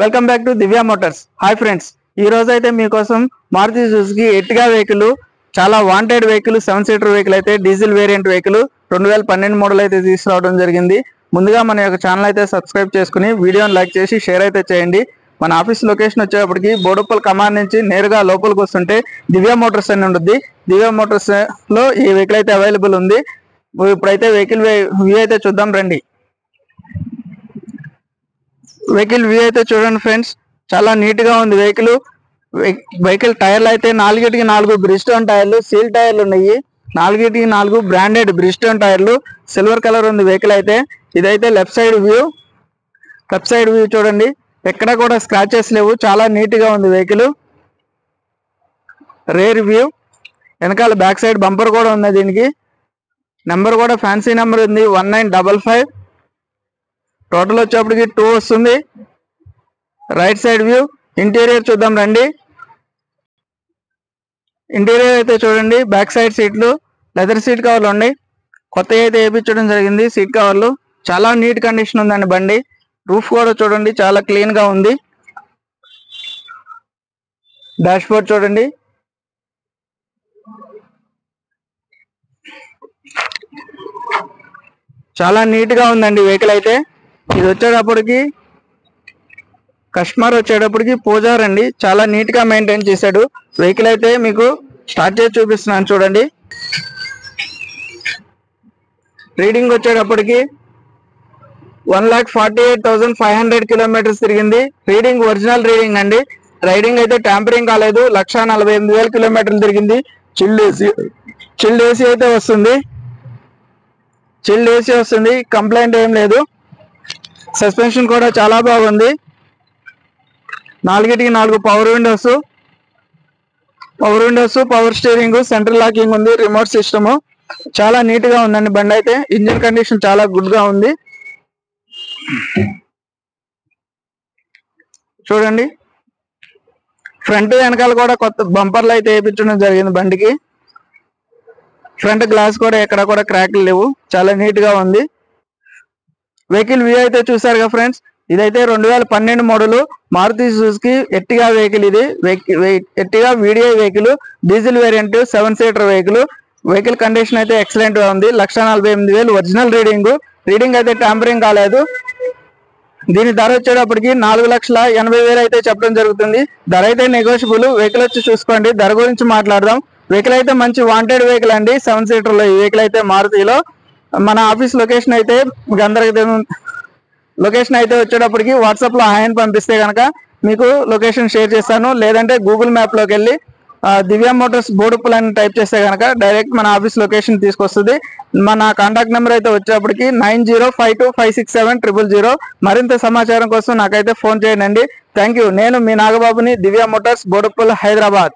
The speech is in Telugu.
Welcome back to Divya Motors. Hi friends, ఈ రోజు అయితే మీకోసం మారుతి సుజుకి ఎర్టిగా వెహికల్, చాలా వాంటెడ్ వెహికల్, 7 సీటర్ వెహికల్ అయితే డీజిల్ వేరియంట్ వెహికల్ 2012 మోడల్ అయితే తీసుకురావడం జరిగింది. ముందుగా మన యొక్క ఛానల్ అయితే సబ్స్క్రైబ్ చేసుకుని వీడియోని లైక్ చేసి షేర్ అయితే చేయండి. మన ఆఫీస్ లొకేషన్ వచ్చేటప్పటికి బోడుప్పల్ కమాన్ నుంచి నేరుగా లోపలికి వస్తుంటే దివ్య మోటార్స్ అని ఉంటుంది. దివ్య మోటార్స్ లో ఈ వెహికల్ అయితే అవైలబుల్ ఉంది. ఇప్పుడైతే వెహికల్ వ్యూ అయితే చూద్దాం రండి. వెహికల్ వ్యూ అయితే చూడండి ఫ్రెండ్స్, చాలా నీట్ గా ఉంది వెహికల్. వెహికల్ టైర్లు అయితే 4 బ్రిడ్స్టోన్ టైర్లు, సీల్ టైర్లు ఉన్నాయి. 4 బ్రాండెడ్ బ్రిడ్స్టోన్ టైర్లు, సిల్వర్ కలర్ ఉంది వెహికల్ అయితే. ఇదైతే లెఫ్ట్ సైడ్ వ్యూ చూడండి, ఎక్కడ కూడా స్క్రాచెస్ లేవు, చాలా నీట్ గా ఉంది వెహికల్. రేర్ వ్యూ, వెనకాల బ్యాక్ సైడ్ బంపర్ కూడా ఉంది. దీనికి నెంబర్ కూడా ఫ్యాన్సీ నెంబర్ ఉంది, 1955. టోటల్ వచ్చేప్పటికి 2 వస్తుంది. రైట్ సైడ్ వ్యూ, ఇంటీరియర్ చూద్దాం రండి. ఇంటీరియర్ అయితే చూడండి, బ్యాక్ సైడ్ సీట్లు లెదర్ సీట్ కవర్లు ఉన్నాయి, కొత్తగా అయితే వేయించడం జరిగింది. సీట్ కవర్లు చాలా నీట్ కండిషన్ ఉందండి బండి. రూఫ్ కూడా చూడండి, చాలా క్లీన్ గా ఉంది. డాష్ బోర్డ్ చూడండి, చాలా నీట్ గా ఉందండి వెహికల్ అయితే. ఇది వచ్చేటప్పటికి కస్టమర్ వచ్చేటప్పటికి పూజార్ అండి, చాలా నీట్ గా మెయింటైన్ చేశాడు వెహికల్ అయితే. మీకు స్టార్ట్ చేసి చూపిస్తున్నాను చూడండి. రీడింగ్ వచ్చేటప్పటికి 1,48,500 కిలోమీటర్స్ తిరిగింది. రీడింగ్ ఒరిజినల్ రీడింగ్ అండి. రైడింగ్ అయితే ట్యాంపరింగ్ కాలేదు. 1,48,000 కిలోమీటర్లు తిరిగింది. చిల్డ్ ఏసీ అయితే వస్తుంది. కంప్లైంట్ ఏం లేదు. సస్పెన్షన్ కూడా చాలా బాగుంది. 4 power Windows, power steering, central locking ఉంది, రిమోట్ సిస్టమ్. చాలా నీట్ గా ఉందండి బండి అయితే. ఇంజిన్ కండిషన్ చాలా గుడ్ గా ఉంది. చూడండి, ఫ్రంట్ వెనకాల కూడా కొత్త బంపర్లు అయితే వేయించడం జరిగింది బండికి. ఫ్రంట్ గ్లాస్ కూడా ఎక్కడ కూడా క్రాక్లు లేవు, చాలా నీట్ గా ఉంది. వెహికల్ వ్యూ అయితే చూసారుగా ఫ్రెండ్స్. ఇదైతే 2012 model Maruti Suzuki Ertiga vehicle. ఇది Ertiga video vehicle, diesel variant, 7 seater vehicle. Vehicle condition అయితే ఎక్సలెంట్ గా ఉంది. 1,48,000 ఒరిజినల్ రీడింగ్ అయితే ట్యాంపరింగ్ కాలేదు. దీని ధర వచ్చేటప్పటికి 4,80,000 అయితే చెప్పడం జరుగుతుంది. ధర అయితే నెగోషియబుల్. వెహికల్ వచ్చి చూసుకోండి, ధర గురించి మాట్లాడదాం. వెహికల్ అయితే మంచి వాంటెడ్ వెహికల్ అండి, 7 సీటర్ లో ఈ వెహికల్ అయితే మారుతిలో. మన ఆఫీస్ లొకేషన్ అయితే వచ్చేటప్పటికి వాట్సాప్ లో హాయ్ అని పంపిస్తే కనుక మీకు లొకేషన్ షేర్ చేస్తాను. లేదంటే గూగుల్ మ్యాప్ లోకి వెళ్ళి దివ్య మోటార్స్ బోడుప్పల్ అని టైప్ చేస్తే కనుక డైరెక్ట్ మన ఆఫీస్ లొకేషన్ తీసుకొస్తుంది. మన కాంటాక్ట్ నెంబర్ అయితే వచ్చేటప్పటికి 9052567000. మరింత సమాచారం కోసం నాకైతే ఫోన్ చేయండి. Thank you. నేను మీ నాగబాబుని, దివ్య మోటార్స్ బోడుప్పల్, హైదరాబాద్.